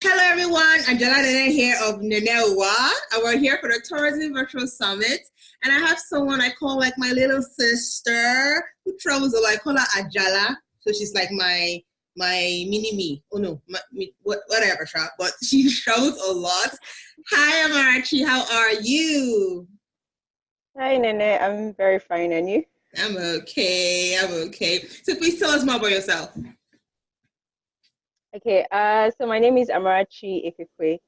Hello everyone, Angela Nene here of Nenewa, and we're here for the Tourism Virtual Summit. And I have someone I call like my little sister who travels a lot. I call her Ajala, so she's like my mini me. Oh no, whatever, but she travels a lot. Hi Amarachi, how are you? Hi, Nene. I'm very fine, and you? I'm okay. So please tell us more about yourself. Okay, so my name is Amarachi Ekekwe.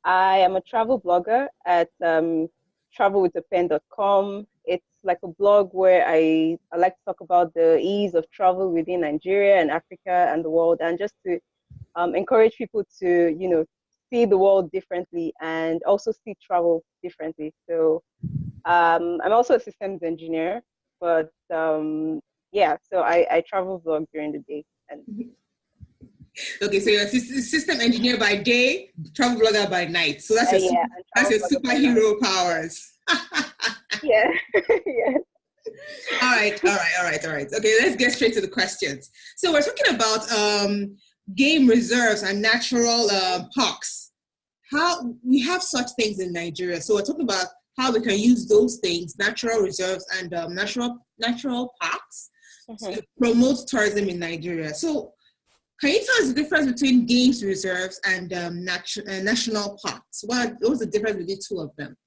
I am a travel blogger at travelwithapen.com. It's like a blog where I like to talk about the ease of travel within Nigeria and Africa and the world, and just to encourage people to, see the world differently and also see travel differently. So I'm also a systems engineer, but yeah, so I travel vlog during the day. And Okay, so you're a system engineer by day, travel blogger by night. So that's your yeah, that's and your travel vlogger by night. superhero powers. Yeah, yeah. All right. Okay, let's get straight to the questions. So we're talking about game reserves and natural parks. How we have such things in Nigeria. So we're talking about how we can use those things, natural reserves and natural parks, to promote tourism in Nigeria. So can you tell us the difference between games reserves and national parks? What's the difference between the two of them?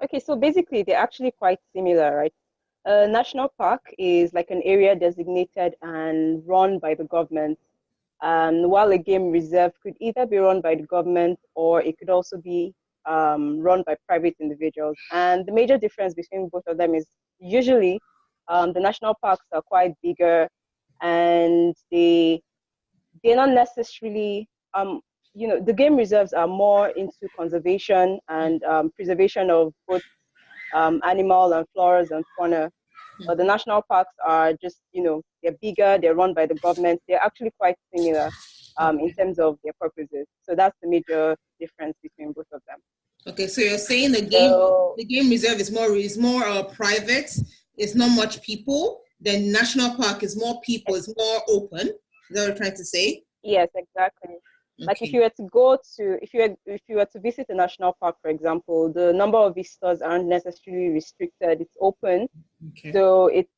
Okay, so basically they're actually quite similar, right? A national park is like an area designated and run by the government, while a game reserve could either be run by the government or it could also be run by private individuals. And the major difference between both of them is usually the national parks are quite bigger, and they're not necessarily the game reserves are more into conservation and preservation of both animal and flora and fauna. But the national parks are just, they're bigger, they're run by the government. They're actually quite similar in terms of their purposes. So that's the major difference between both of them. Okay, so you're saying So the game reserve is more private. It's not much people. Then national park is more people. It's more open. Is that what you're trying to say? yes, exactly. Like if Okay. you were to go to if you were to visit a national park, for example, the number of visitors aren't necessarily restricted. It's open. Okay. So it's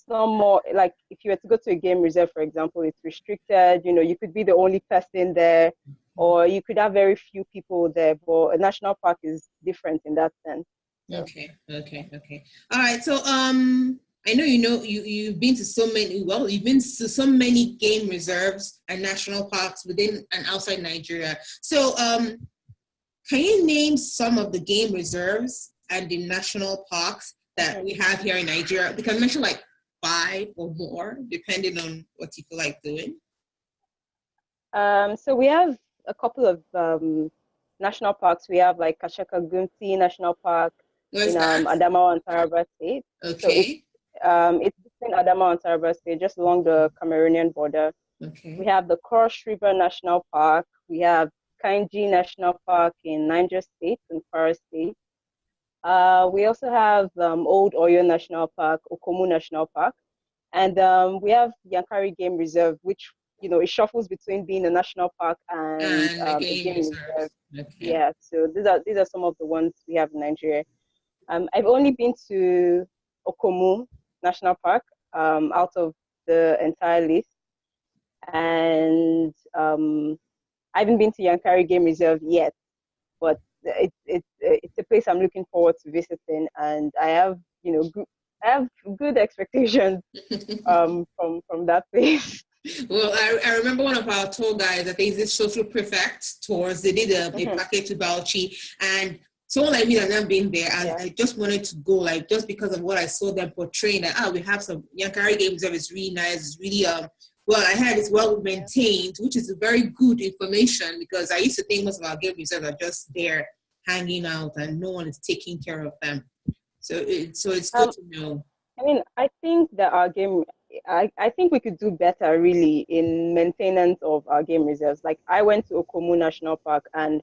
not more like if you were to go to a game reserve, for example, it's restricted. You could be the only person there, or you could have very few people there. But a national park is different in that sense. So. Okay. All right. So I know you've been to you've been to so many game reserves and national parks within and outside Nigeria. So can you name some of the game reserves and the national parks that we have here in Nigeria? We can mention like 5 or more, depending on what you feel like doing. So we have a couple of national parks. We have like Kashaka Gumti National Park Where's in that? Adamawa and Taraba State. So Okay. it's between Adamawa and Taraba State, just along the Cameroonian border. Okay. We have the Cross River National Park. We have Kainji National Park in Niger State and Kwara State. We also have Old Oyo National Park, Okomu National Park, and we have Yankari Game Reserve, which it shuffles between being a national park and And the a game game reserve. reserves. Okay. Yeah, so these are some of the ones we have in Nigeria. I've only been to Okomu National Park out of the entire list, and I haven't been to Yankari Game Reserve yet, but it's a place I'm looking forward to visiting, and I have I have good expectations from that place. Well, I remember one of our tour guides, I think this social prefect tours, they did a package to Bauchi, and someone like me that never been there, and I just wanted to go, like, just because of what I saw them portraying, that, we have some Yankari Game Reserve, it's really nice, it's really, well, I heard it's well maintained, which is very good information, because I used to think most of our game reserves are just there hanging out and no one is taking care of them. So it's good to know. I mean, I think we could do better really in maintenance of our game reserves. Like I went to Okomu National Park, and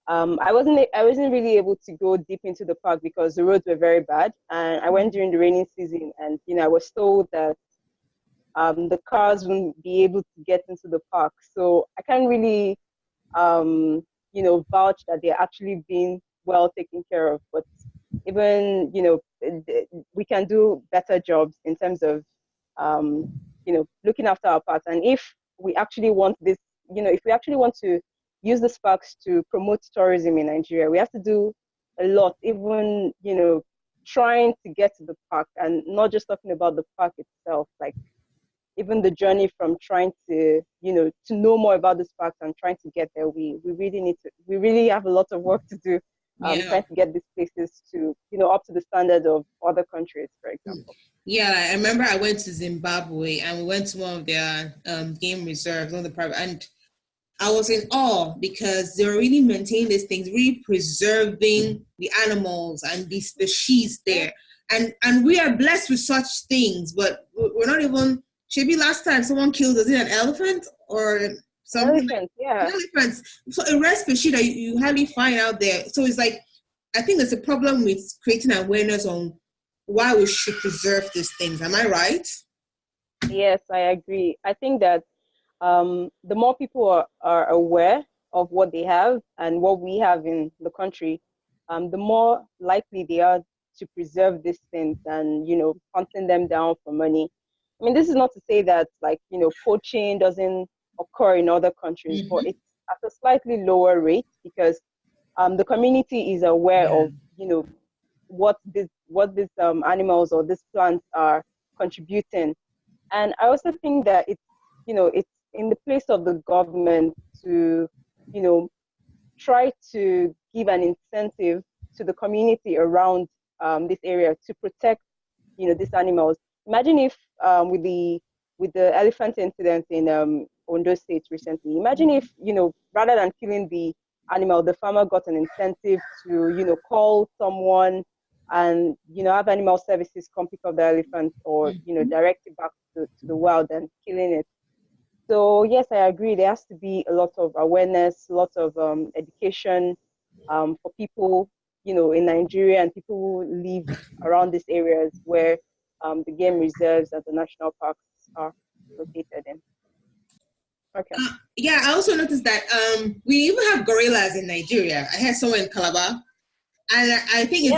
I wasn't really able to go deep into the park because the roads were very bad. And I went during the rainy season, and I was told that the cars won't be able to get into the park. So I can't really, vouch that they're actually being well taken care of. But even, we can do better jobs in terms of, looking after our parks. And if we actually want this, if we actually want to use the parks to promote tourism in Nigeria, we have to do a lot, even, trying to get to the park, and not just talking about the park itself, like even the journey from trying to, to know more about this park and trying to get there. We really have a lot of work to do, trying to get these places to, up to the standard of other countries, for example. Yeah, I remember I went to Zimbabwe and we went to one of their game reserves, one of the private, and I was in awe because they're really maintaining these things, really preserving the animals and the species there. And we are blessed with such things, but we're not even, maybe last time someone killed, was it an elephant or something? Elephants. So a rare species that you hardly find out there. So it's like, I think there's a problem with creating awareness on why we should preserve these things. Am I right? Yes, I agree. I think that the more people are aware of what they have and what we have in the country, the more likely they are to preserve these things and, hunting them down for money. I mean, this is not to say that, like, poaching doesn't occur in other countries, but it's at a slightly lower rate because the community is aware of, what these animals or these plants are contributing. And I also think that it's in the place of the government to, try to give an incentive to the community around this area to protect, these animals. Imagine if with the elephant incident in Ondo State recently, imagine if, rather than killing the animal, the farmer got an incentive to, call someone and, have animal services come pick up the elephant or, direct it back to the wild and killing it. So yes, I agree. There has to be a lot of awareness, a lot of education for people, in Nigeria and people who live around these areas where the game reserves and the national parks are located in. Okay. Yeah, I also noticed that we even have gorillas in Nigeria. I had someone in Calabar, and I think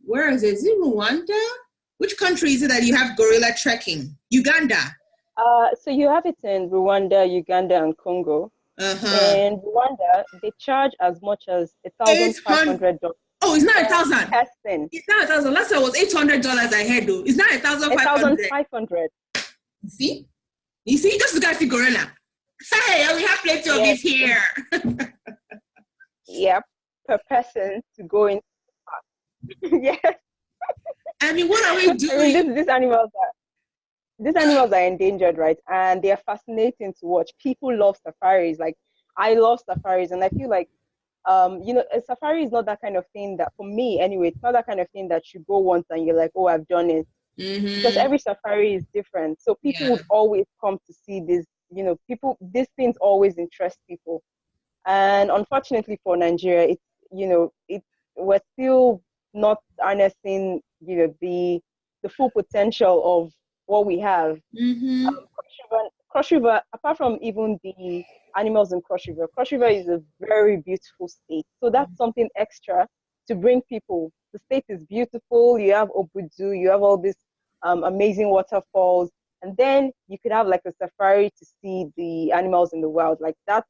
where is it? Is it Rwanda? Which country is it that you have gorilla trekking? Uganda. So you have it in Rwanda, Uganda, and Congo. In Rwanda, they charge as much as $1,500. Oh, it's not 1,000. Testing. It's not 1,000. Last time it was $800 I had though. It's not 1,500. 1,500. You see, just to go see gorilla. Hey, we have plenty of it here. Yep, per person to go in. Yes. I mean, what are we doing? I mean, these animals are endangered, right? And they are fascinating to watch. People love safaris. Like, I love safaris, and I feel like, a safari is not that kind of thing that, for me anyway, it's not that kind of thing that you go once and you're like, oh, I've done it. Because every safari is different. So people would always come to see this, these things always interest people. And unfortunately for Nigeria, we're still not harnessing, the full potential of what we have. Cross River, apart from even the animals in Cross River is a very beautiful state. So that's something extra to bring people. The state is beautiful. You have Obudu, you have all these amazing waterfalls, and then you could have like a safari to see the animals in the wild. Like that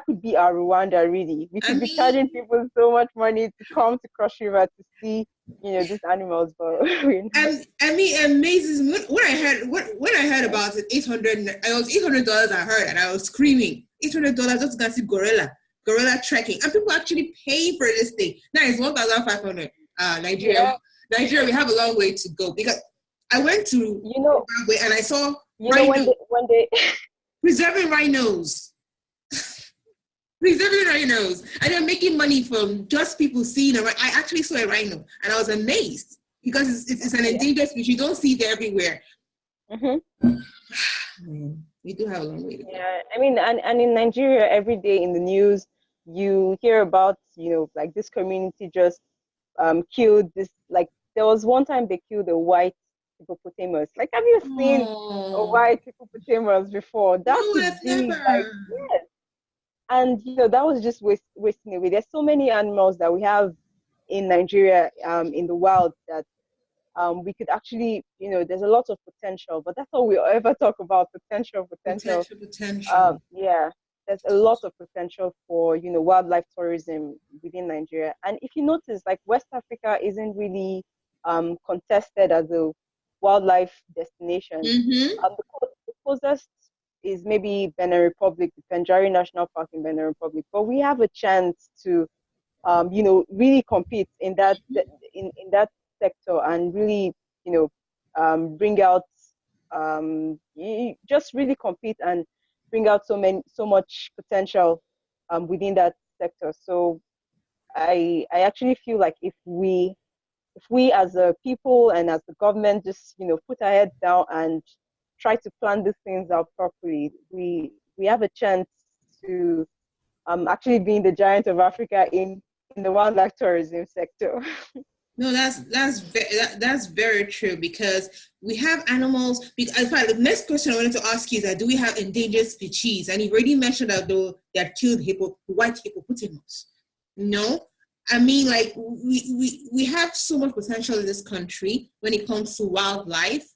could be our Rwanda, really. We could be charging people so much money to come to Cross River to see, these animals. But it amazes me when I heard about it. $800. It was $800. I heard, and I was screaming. $800 just to go see gorilla trekking, and people actually pay for this thing. Now it's 1,500. Nigeria, we have a long way to go because I went to Zimbabwe and I saw rhinos. When they preserving rhinos. Preserving rhinos, and they're making money from just people seeing a rhino. I actually saw a rhino, and I was amazed because it's an endangered species. You don't see it everywhere. We do have a long way to go. Yeah, I mean, and in Nigeria, every day in the news, you hear about, like this community just killed this. Like there was one time they killed a white hippopotamus. Like, have you seen a Oh, white hippopotamus before? no, That's a I've big, like, never. yes. And that was just wasting away. There's so many animals that we have in Nigeria, in the wild, that we could actually, there's a lot of potential, but that's all we ever talk about: potential, potential. Potential. Yeah, there's a lot of potential for, wildlife tourism within Nigeria. And if you notice, like, West Africa isn't really contested as a wildlife destination. Mm-hmm. The closest is maybe Benin Republic, the Penjari National Park in Benin Republic. But we have a chance to, really compete in that in that sector, and really, bring out, just really compete and bring out so much potential within that sector. So I actually feel like if we as a people and as the government just, put our heads down and try to plan these things out properly, we have a chance to actually being the giant of Africa in the wildlife tourism sector. No, that's very true, because we have animals. In fact, the next question I wanted to ask you is that, do we have endangered species? And you already mentioned that, though, that killed white hippopotamus. No, I mean, like, we have so much potential in this country when it comes to wildlife.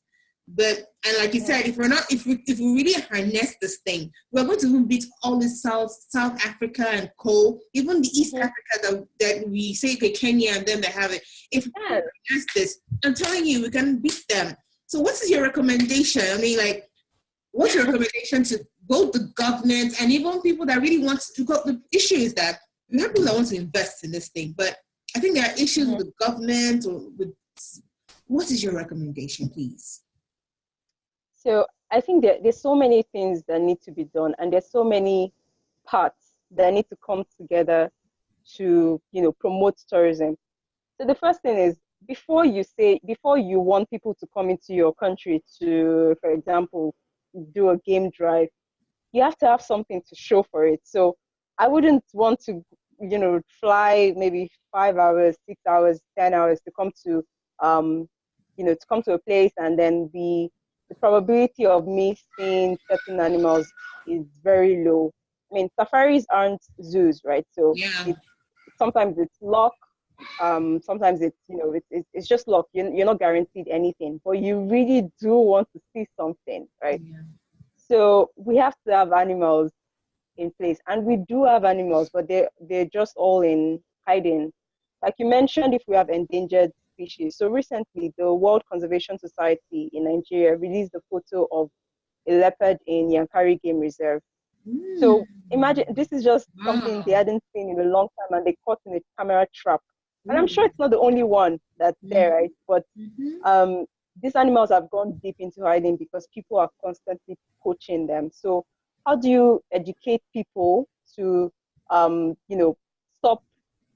But, and like you said, if we really harness this thing, we're going to even beat all the South Africa and even the East Africa that we say, okay, Kenya and them that have it. If we harness this, I'm telling you, we can beat them. So what is your recommendation? I mean, like, what's your recommendation to both the government and even people that really want to go? The issue is that we have people that want to invest in this thing, but I think there are issues with the government or with. What is your recommendation, please? So I think there's so many things that need to be done, and there's so many parts that need to come together to, promote tourism. So the first thing is, before you want people to come into your country to, for example, do a game drive, you have to have something to show for it. So I wouldn't want to, fly maybe 5 hours, 6 hours, 10 hours to come to, a place, and then the probability of me seeing certain animals is very low. I mean, safaris aren't zoos, right? So Yeah. sometimes it's luck. Sometimes it's just luck. You're not guaranteed anything, but you really do want to see something, right? Yeah. So we have to have animals in place, and we do have animals, but they're just all in hiding. Like you mentioned, if we have endangered species. So recently, the World Conservation Society in Nigeria released a photo of a leopard in Yankari Game Reserve. So imagine, this is just something they hadn't seen in a long time, and they caught in a camera trap. And I'm sure it's not the only one that's there, right? But these animals have gone deep into hiding because people are constantly poaching them. So how do you educate people to, stop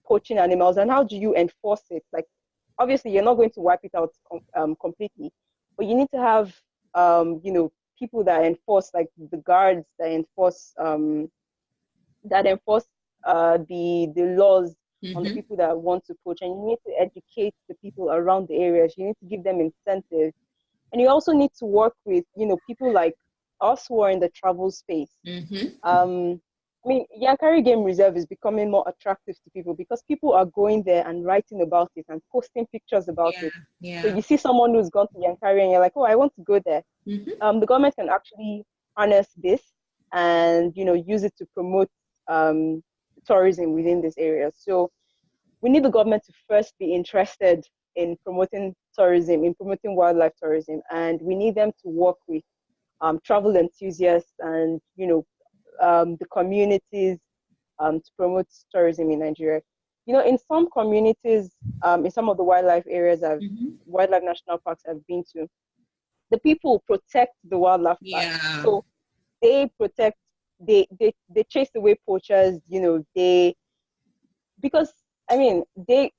poaching animals, and how do you enforce it? Like, obviously, you're not going to wipe it out completely, but you need to have, people that enforce, like the guards that enforce the laws on the people that want to poach, and you need to educate the people around the areas. You need to give them incentives, and you also need to work with, people like us who are in the travel space. I mean, Yankari Game Reserve is becoming more attractive to people because people are going there and writing about it and posting pictures about it. So you see someone who's gone to Yankari and you're like, oh, I want to go there. The government can actually harness this and, use it to promote tourism within this area. So we need the government to first be interested in promoting tourism, in promoting wildlife tourism, and we need them to work with travel enthusiasts and, the communities to promote tourism in Nigeria. In some communities, in some of the wildlife areas, wildlife national parks I've been to, the people protect the wildlife parks. So they protect, they chase away poachers, because, I mean, they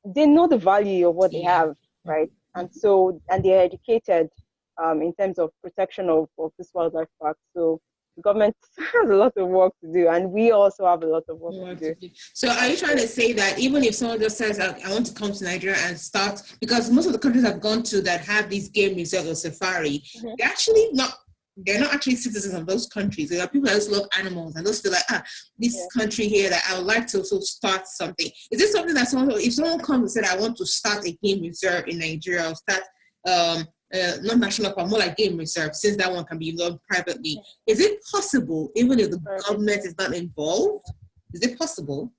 know the value of what they have, right? And so, and they're educated in terms of protection of this wildlife park. So the government has a lot of work to do, and we also have a lot of work to do. So are you trying to say that even if someone just says, I want to come to Nigeria and start, because most of the countries I've gone to that have these game reserves or safari, they're not actually citizens of those countries. There are people that just love animals and just feel like, this country here that I would like to also start something. Is this something that if someone comes and said, I want to start a game reserve in Nigeria, or start not national park, more like game reserve, since that one can be done privately. Is it possible, even if the government is not involved? Is it possible?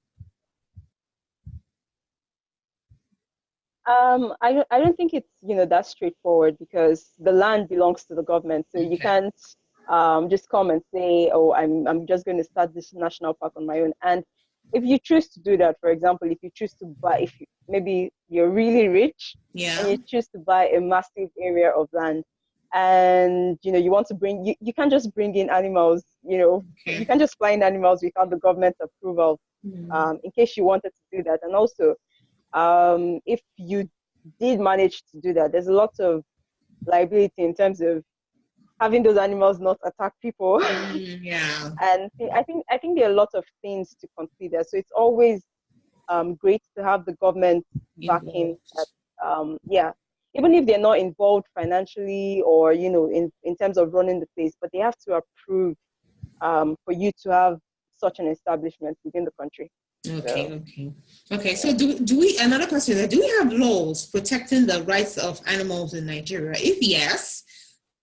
I don't think it's that straightforward, because the land belongs to the government, so you can't just come and say, oh, I'm just going to start this national park on my own. And if you choose to do that, for example, if you choose to buy, maybe you're really rich, and you choose to buy a massive area of land, and you want to bring, you can't just bring in animals, you can't just fly in animals without the government's approval, in case you wanted to do that. And also, if you did manage to do that, there's a lot of liability in terms of having those animals not attack people. And I think there are a lot of things to consider. So it's always great to have the government backing that, even if they're not involved financially or in terms of running the place, but they have to approve for you to have such an establishment within the country. Okay. So do we, another question, do we have laws protecting the rights of animals in Nigeria? If yes,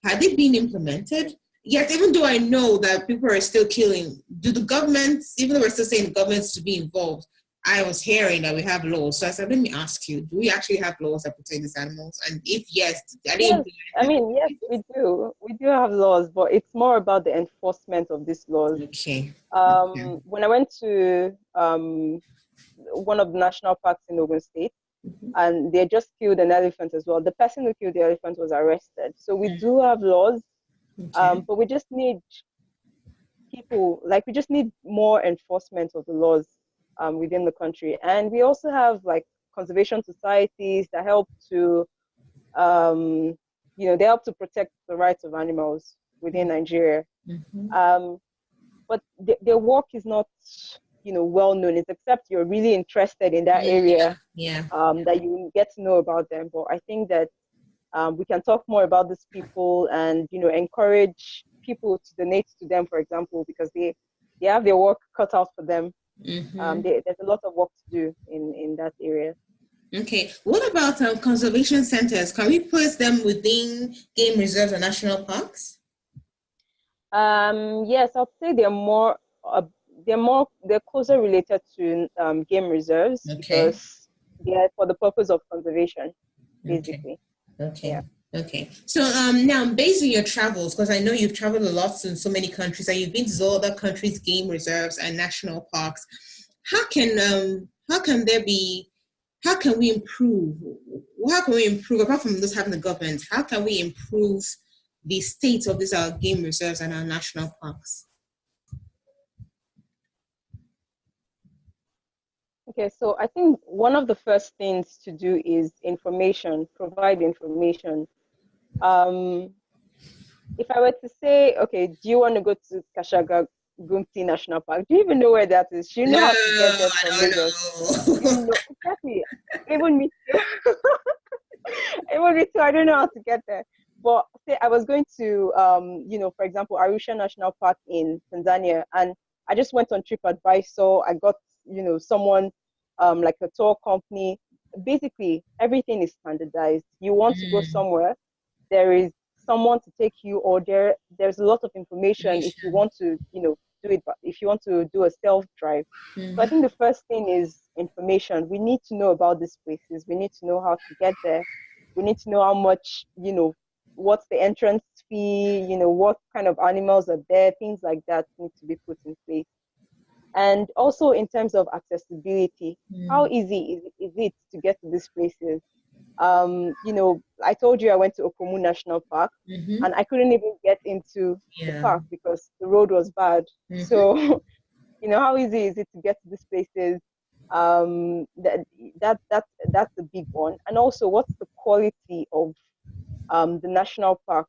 have they been implemented? Yes, even though I know that people are still killing, do the governments, even though we're still saying the governments to be involved, I was hearing that we have laws. So I said, let me ask you, do we actually have laws that protect these animals? And if yes, are they implemented? I mean, yes, we do. We do have laws, but it's more about the enforcement of these laws. When I went to one of the national parks in Ogun State, and they just killed an elephant as well. The person who killed the elephant was arrested. So we do have laws, but we just need we just need more enforcement of the laws within the country. And we also have conservation societies that help to, they help to protect the rights of animals within Nigeria. But their work is not, well known. It's except you're really interested in that area, that you get to know about them. But I think that we can talk more about these people and, encourage people to donate to them, for example, because they have their work cut out for them. There's a lot of work to do in that area. Okay. What about conservation centers? Can we place them within game reserves or national parks? Yes, I'd say they're closer related to game reserves, because they're for the purpose of conservation, basically. Okay. So now, based on your travels, because I know you've traveled a lot in so many countries, and you've been to all other countries' game reserves and national parks, how can we improve? How can we improve, apart from just having the government, how can we improve the state of these our game reserves and our national parks? Okay, so I think one of the first things to do is provide information. If I were to say, okay, do you want to go to Kashaga Gumti National Park? Do you even know where that is? Do you know how to get there from Lagos? Exactly. Even me too. Even me too. I don't know how to get there. But say I was going to, for example, Arusha National Park in Tanzania, and I just went on TripAdvisor. I got, someone like a tour company. Basically, everything is standardized. You want to go somewhere, there is someone to take you, or there's a lot of information if you want to, do it. If you want to do a self-drive. So I think the first thing is information. We need to know about these places. We need to know how to get there. We need to know how much, what's the entrance fee, what kind of animals are there, things like that need to be put in place. And also in terms of accessibility, how easy is it to get to these places? I told you I went to Okomu National Park, and I couldn't even get into the park because the road was bad. So, how easy is it to get to these places? That's the big one. And also, what's the quality of the national park?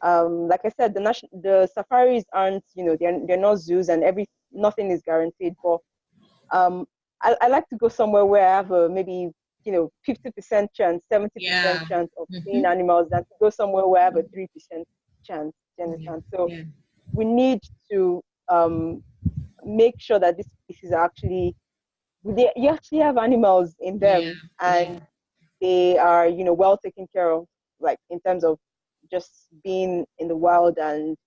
like I said, the safaris aren't, they're not zoos, and nothing is guaranteed. But I like to go somewhere where I have a maybe 50% chance, 70% chance of seeing animals, than to go somewhere where I have a 3% chance. So we need to make sure that these species are actually, you actually have animals in them, and they are well taken care of, like in terms of just being in the wild, and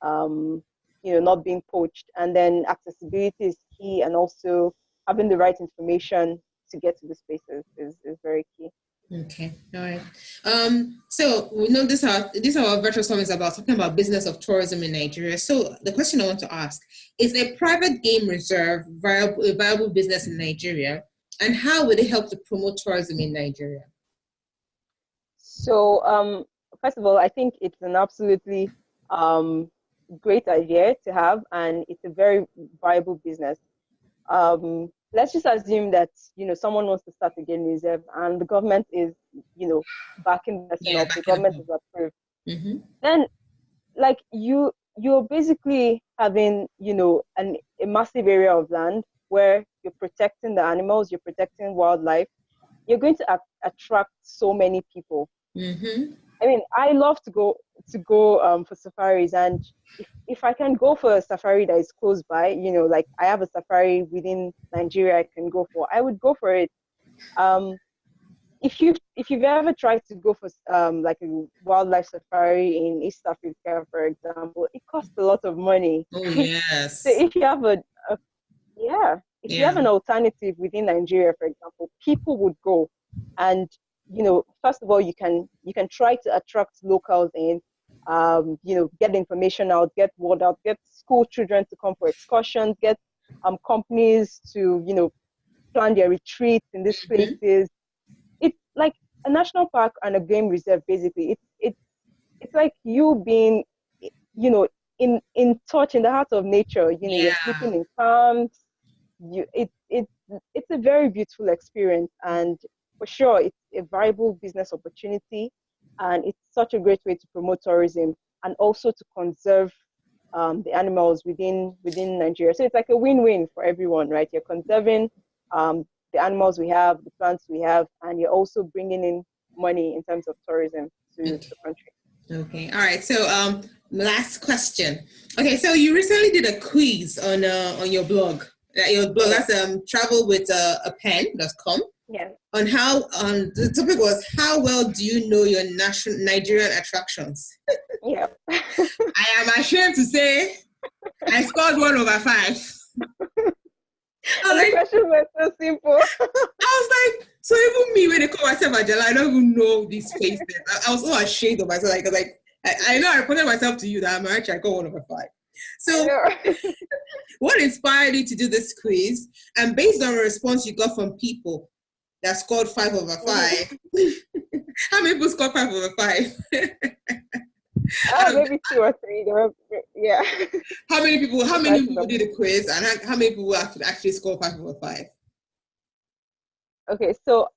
not being poached. And then accessibility is key, and also having the right information to get to the spaces is very key. Okay, all right. So we know this our virtual summit is about talking about business of tourism in Nigeria. So the question I want to ask is: a private game reserve a viable business in Nigeria, and how would it help to promote tourism in Nigeria? So first of all, I think it's an absolutely great idea to have, and it's a very viable business. Let's just assume that someone wants to start a game reserve, and the government is backing the person up. The government is approved. Mm-hmm. Then, like you're basically having a massive area of land where you're protecting the animals, you're protecting wildlife. You're going to attract so many people. Mm-hmm. I mean, I love to go for safaris, and if I can go for a safari that is close by, like I have a safari within Nigeria I can go for, I would go for it. If you've ever tried to go for like a wildlife safari in East Africa, for example, it costs a lot of money. Oh yes. So if you have you have an alternative within Nigeria, for example, people would go. And first of all, you can try to attract locals in, get information out, get word out, get school children to come for excursions, get companies to plan their retreats in these places. It's like a national park and a game reserve. Basically, it's like you being in touch, in the heart of nature. You're sleeping in camps. It's a very beautiful experience, and for sure it's a viable business opportunity, and it's such a great way to promote tourism and also to conserve the animals within Nigeria. So it's like a win-win for everyone, right? You're conserving the animals we have, the plants we have, and you're also bringing in money in terms of tourism to the country. Okay, all right. So last question. Okay, so you recently did a quiz on your blog. Your blog, that's travelwithapen.com. Yeah. On how the topic was, how well do you know your Nigerian attractions? Yeah. I am ashamed to say I scored 1/5. And the questions were so simple. I was like, so even me, when they call myself Angela, I don't even know these faces. I was so ashamed of myself. Like I know I reported myself to you that Amarachi, I got 1/5. So what inspired you to do this quiz? And based on the response you got from people that scored 5/5, how many people scored 5/5? Maybe 2 or 3. Yeah. How many people did the quiz, and how many people actually scored 5/5? Okay, so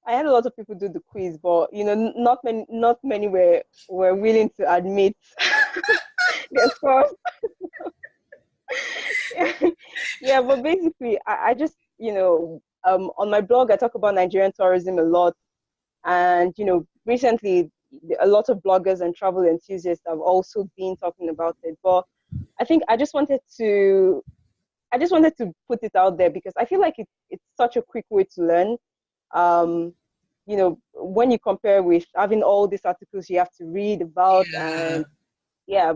I had a lot of people do the quiz, but not many were willing to admit their scores. Yeah, but basically, I just on my blog I talk about Nigerian tourism a lot, and recently a lot of bloggers and travel enthusiasts have also been talking about it. But I think I just wanted to put it out there because I feel like it's such a quick way to learn. When you compare with having all these articles you have to read about, and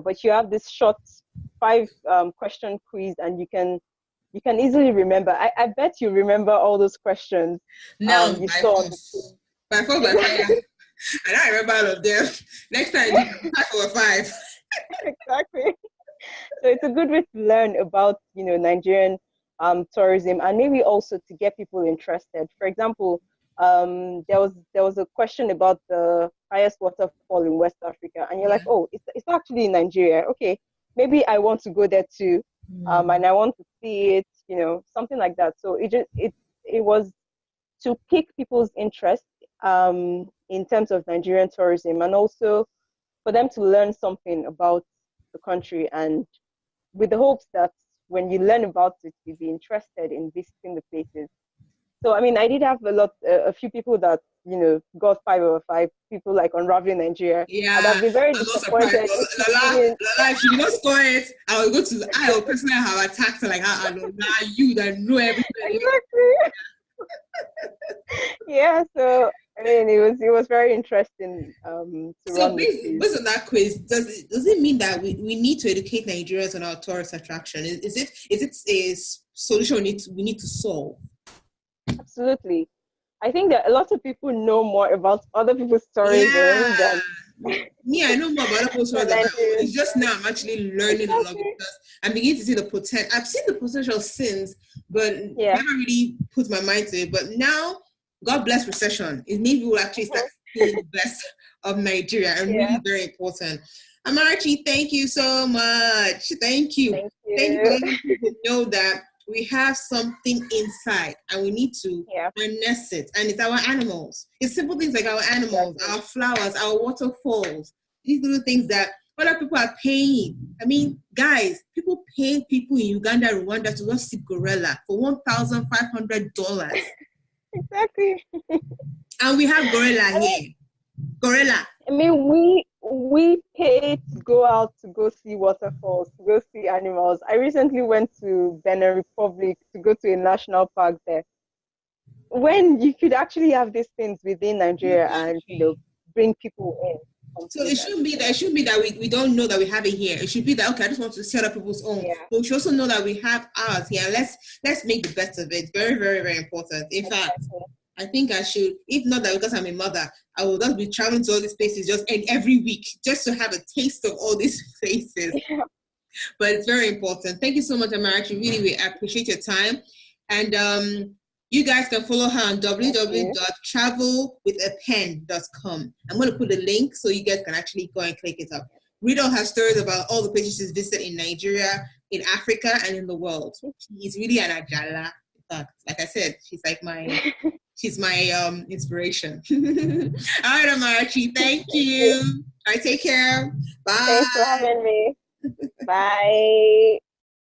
but you have this short 5 question quiz, and you can easily remember. I bet you remember all those questions. No, you saw by force, by fire. And I remember all of them. Next time, you 5/5. Exactly. So it's a good way to learn about Nigerian tourism, and maybe also to get people interested. For example, there was a question about the highest waterfall in West Africa, and you're like, oh, it's actually in Nigeria. Okay, maybe I want to go there too, and I want to see it. Something like that. So it was to pique people's interest in terms of Nigerian tourism, and also for them to learn something about the country, and with the hopes that when you learn about it, you'll be interested in visiting the places. So, I mean, I did have a few people that, got 5 over 5, people like Unraveling Nigeria. Yeah, And I've been very I'm not surprised. disappointed. Lala, if she did not score it, I will personally have attacked her like, Lola, you that know everything. Exactly. Yeah, so I mean, it was very interesting to So run the quiz. based on that quiz, does it mean that we need to educate Nigerians on our tourist attraction? Is it a solution we need to solve? Absolutely. I think that a lot of people know more about other people's tourism Yeah. than Me, I know more about other people's tourism than my own. It's just now I'm actually learning a lot because I'm beginning to see the potential. I've seen the potential since, but never really put my mind to it. But now, God bless recession. It means we will actually start seeing the best of Nigeria, and really very important. Amarachi, thank you so much. Thank you. Thank you for letting people know that we have something inside and we need to harness it. And it's our animals. It's simple things like our animals, our flowers, our waterfalls. These little things that other people are paying. I mean, guys, people pay people in Uganda and Rwanda to just see gorilla for $1,500. Exactly. And we have gorilla here. Gorilla. I mean, we pay to go out to go see waterfalls, to go see animals. I recently went to Benin Republic to go to a national park there. When you could actually have these things within Nigeria and bring people in. So it shouldn't be that we don't know that we have it here. It should be that, okay, I just want to set up people's own. Yeah. But we should also know that we have ours here. Let's make the best of it. Very, very, very important. In fact, I think I should, if not that because I'm a mother, I will just be traveling to all these places every week just to have a taste of all these places. Yeah. But it's very important. Thank you so much, Amarachi. Really, I appreciate your time. And you guys can follow her on www.travelwithapen.com. I'm going to put a link so you guys can actually go and click it up. Read all her stories about all the places she's visited in Nigeria, in Africa, and in the world. She's really an ajala. In fact, like I said, she's my inspiration. All right, Amarachi, thank you. All right, take care. Bye. Thanks for having me. Bye.